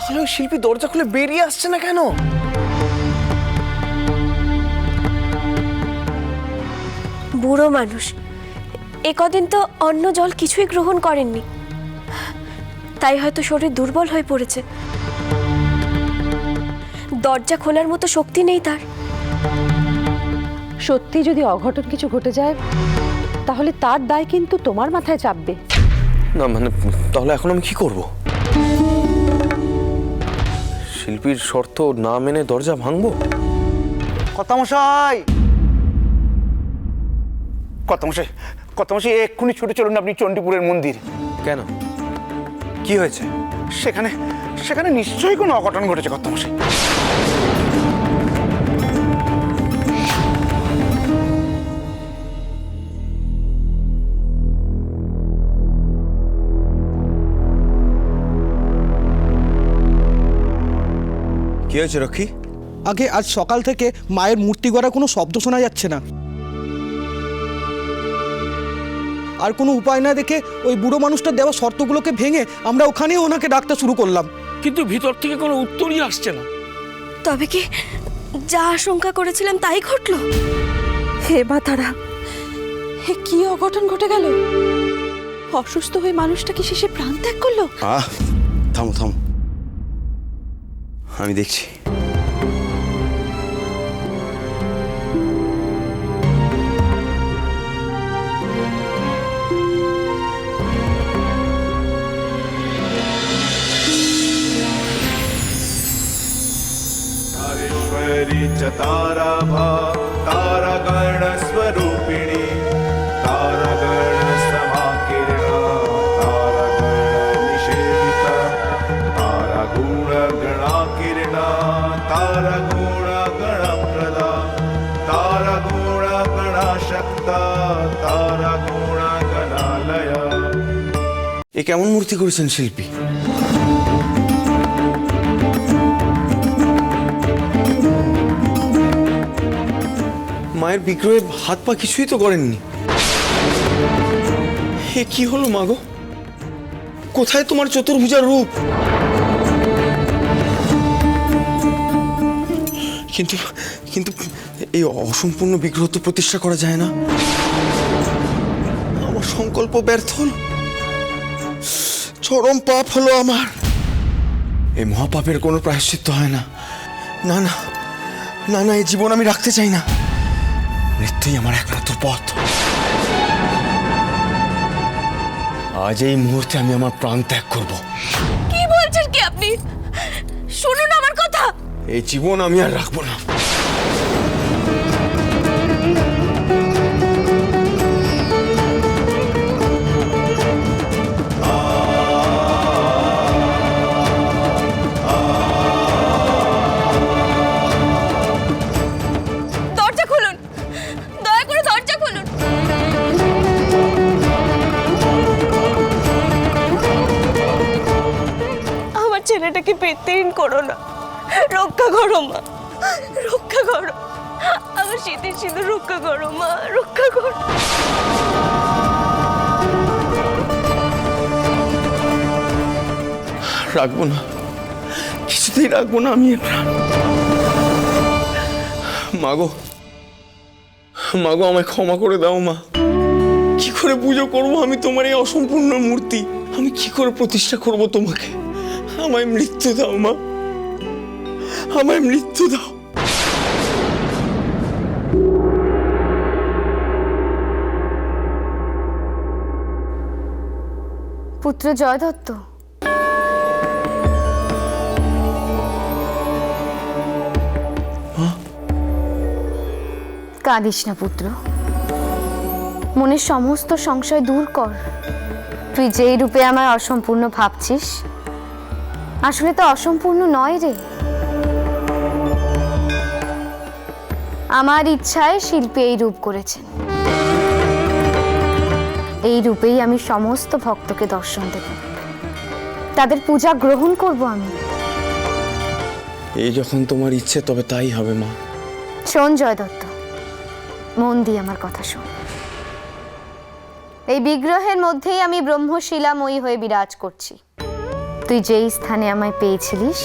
তাহলে ওই শিল্পী দরজা খুলে বেরিয়ে আসছে না কেন? বুড়ো মানুষ, একদিন তো অন্ন জল কিছুই গ্রহণ করেননি, তাই হয়তো শরীর দুর্বল হয়ে পড়েছে। দরজা খোলার মতো শক্তি নেই তার। সত্যি যদি অঘটন কিছু ঘটে যায় তাহলে তার দায় কিন্তু তোমার মাথায় চাপবে। না মানে তাহলে এখন আমি কি করব? শিল্পীর শর্ত না মেনে দরজা ভাঙবো? কর্তামশাই, কর্তামশাই, কর্তামশাই এক্ষুনি ছুটে চলুন আপনি চণ্ডীপুরের মন্দির। কেন, কি হয়েছে? সেখানে সেখানে নিশ্চয়ই কোনো অঘটন ঘটেছে কর্তামশাই। কি হয়েছে রক্ষী? আগে আজ সকাল থেকে মায়ের মূর্তি গড়ার কোনো শব্দ শোনা যাচ্ছে না, আর কোনো উপায় না দেখে ওই বুড়ো মানুষটার দেওয়া শর্তগুলোকে ভেঙে আমরা ওখানেই ওনাকে ডাকতে শুরু করলাম, কিন্তু ভিতর থেকে কোনো উত্তরই আসছে না। তবে কি যা আশঙ্কা করেছিলাম তাই ঘটলো? হে মা তারা, হে কি অঘটন ঘটে গেল? অসুস্থ হয়ে মানুষটা কি শেষে প্রাণ ত্যাগ করলো? থামো থামো, আমি দেখছি। च ताराभा तारागणस्वरूपिणी तारागणसमाकिरणा तारागणनिषेविता तारागुणगणाकिरणा तारागुणगणप्रदा तारागुणगणाशक्ता तारागुणगणालया। এ কেমন মূর্তি করেছেন শিল্পী? মায়ের বিগ্রহে হাত পা কিছুই তো করেননি। হে কি হলো মাগো? কোথায় তোমার চতুর্ভুজার রূপ? কিন্তু কিন্তু এই অসম্পূর্ণ বিগ্রহ তো প্রতিষ্ঠা করা যায় না। আমার সংকল্প ব্যর্থ হলো, চরম পাপ হলো আমার। এই মহাপাপের কোনো প্রায়শ্চিত্ত হয় না। না না না না, এই জীবন আমি রাখতে চাই না। মৃত্যুই আমার একমাত্র পথ। আজ এই মুহূর্তে আমি আমার প্রাণ ত্যাগ করব। কি বলছেন কি আপনি? শুনুন আমার কথা। এই জীবন আমি আর রাখবো না। দরজা খুলুন, দয়া করে দরজা খুলুন। আমার ছেলেটাকে পেতেহীন করো না, রক্ষা করো মা, রক্ষা করো। আমার শীতের সিঁদুর রক্ষা করো মা, রক্ষা করো। রাখবো না, কিছুতেই রাখবো না আমি এর প্রাণ। মাগো মাগো, আমায় ক্ষমা করে দাও মা। কি করে পুজো করবো আমি তোমার এই অসম্পূর্ণ মূর্তি? আমি কি করে প্রতিষ্ঠা করব তোমাকে? আমায় মৃত্যু দাও মা, আমায় মৃত্যু দাও। পুত্র জয় দত্ত, কাঁদিস না পুত্র, মনের সমস্ত সংশয় দূর কর। তুই যেই রূপে আমায় অসম্পূর্ণ ভাবছিস, আসলে তো অসম্পূর্ণ নয় রে। আমার ইচ্ছায় শিল্পী এই রূপ করেছেন। এই রূপেই আমি সমস্ত ভক্তকে দর্শন দেব, তাদের পূজা গ্রহণ করব আমি। এই যখন তোমার ইচ্ছে তবে তাই হবে মা। শোন জয় দত্ত, মন দিয়ে আমার কথা শোন। এই বিগ্রহের মধ্যেই আমি ব্রহ্মশিলাময়ী হয়ে বিরাজ করছি। তুই যেই স্থানে আমায় পেয়েছিলিস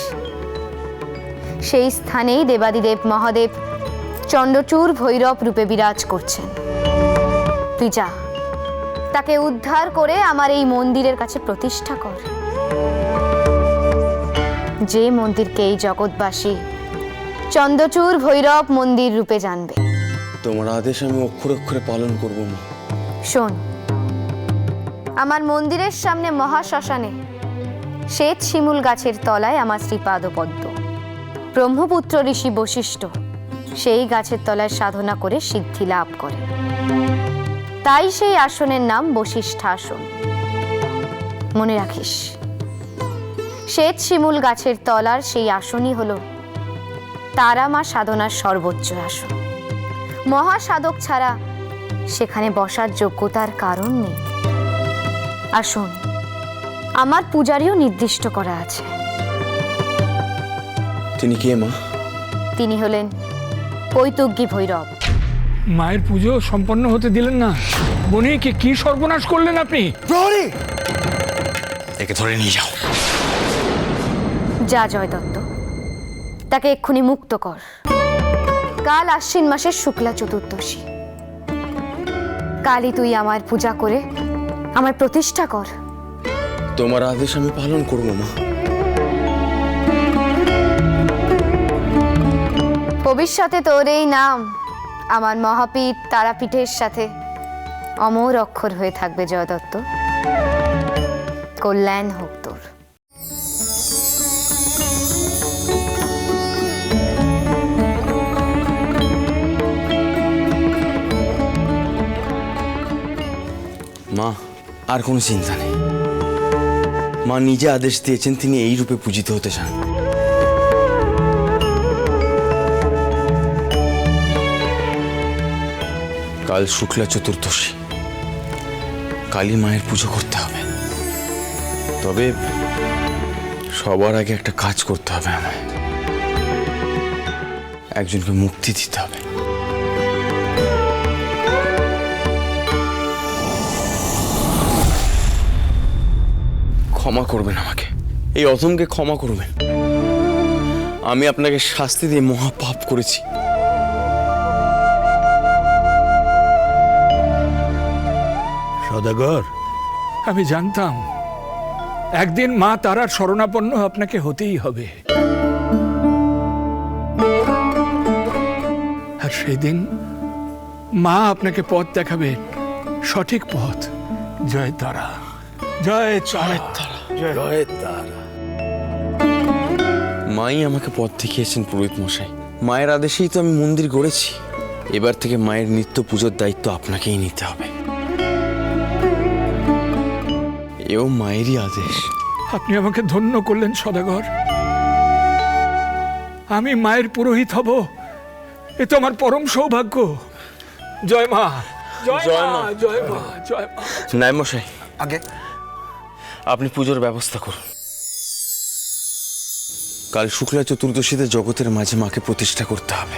সেই স্থানেই দেবাদিদেব মহাদেব চণ্ডচূড় ভৈরব রূপে বিরাজ করছেন। তুই যা, তাকে উদ্ধার করে আমার এই মন্দিরের কাছে প্রতিষ্ঠা কর, যে মন্দিরকে এই জগৎবাসী চণ্ডচূড় ভৈরব মন্দির রূপে জানবে। তোমার আদেশ আমি অক্ষরে অক্ষরে পালন করব মা। শোন, আমার মন্দিরের সামনে মহাশ্মশানে শ্বেত শিমুল গাছের তলায় আমার শ্রীপাদ পদ্ম। ব্রহ্মপুত্র ঋষি বশিষ্ঠ সেই গাছের তলায় সাধনা করে সিদ্ধি লাভ করে, তাই সেই আসনের নাম বশিষ্ঠাসন। মনে রাখিস, শ্বেত শিমুল গাছের তলার সেই আসনই হলো তারা মা সাধনার সর্বোচ্চ আসন। মহাসাধক ছাড়া সেখানে বসার যোগ্যতার কারণ নেই। আসুন, আমার পূজারীও নির্দিষ্ট করা আছে। তিনি কে মা? তিনি হলেন কৈতগ্যী ভৈরব। মায়ের পুজো সম্পন্ন হতে দিলেন না, বনিকে কি সর্বনাশ করলেন আপনি? প্রহরী, একে ধরে নিয়ে যাও। যা জয় দত্ত, তাকে এক্ষুনি মুক্ত কর। কাল আশ্বিন মাসের শুক্লা চতুর্দশী, কালই তুই আমার পূজা করে আমার প্রতিষ্ঠা কর। তোমার আদেশ আমি পালন করব মা। ভবিষ্যতে তোর এই নাম আমার মহাপীঠ তারাপীঠের সাথে অমর অক্ষর হয়ে থাকবে জয় দত্ত। কল্যাণ হোক তোর। মা, আর কোনো চিন্তা নেই। মা নিজে আদেশ দিয়েছেন, তিনি এই রূপে পূজিত হতে চান। কাল শুক্লা চতুর্দশী, কালী মায়ের পুজো করতে হবে। তবে সবার আগে একটা কাজ করতে হবে আমায়, একজনকে মুক্তি দিতে হবে। ক্ষমা করবেন আমাকে, এই অধমকে ক্ষমা করবেন। আমি আপনাকে শাস্তি দিয়ে মহাপাপ করেছি। সদাগর, আমি জানতাম একদিন মা তারার শরণাপন্ন আপনাকে হতেই হবে, আর সেদিন মা আপনাকে পথ দেখাবেন, সঠিক পথ। জয় তারা, জয় জয় তারা, জয় তারা। মাই আমাকে পথ দেখিয়েছেন পুরোহিত মশাই। মায়ের আদেশেই তো আমি মন্দির গড়েছি। এবার থেকে মায়ের নিত্য পুজোর দায়িত্ব আপনাকেই নিতে হবে। এও মায়েরই আদেশ। আপনি আমাকে ধন্য করলেন সদাগর। আমি মায়ের পুরোহিত হব, এ তো আমার পরম সৌভাগ্য। জয় মা, জয় মা, জয় মা, জয় মা। নাই মশাই, আগে আপনি পুজোর ব্যবস্থা করুন। কাল শুক্লা চতুর্দশীতে জগতের মাঝে মাকে প্রতিষ্ঠা করতে হবে।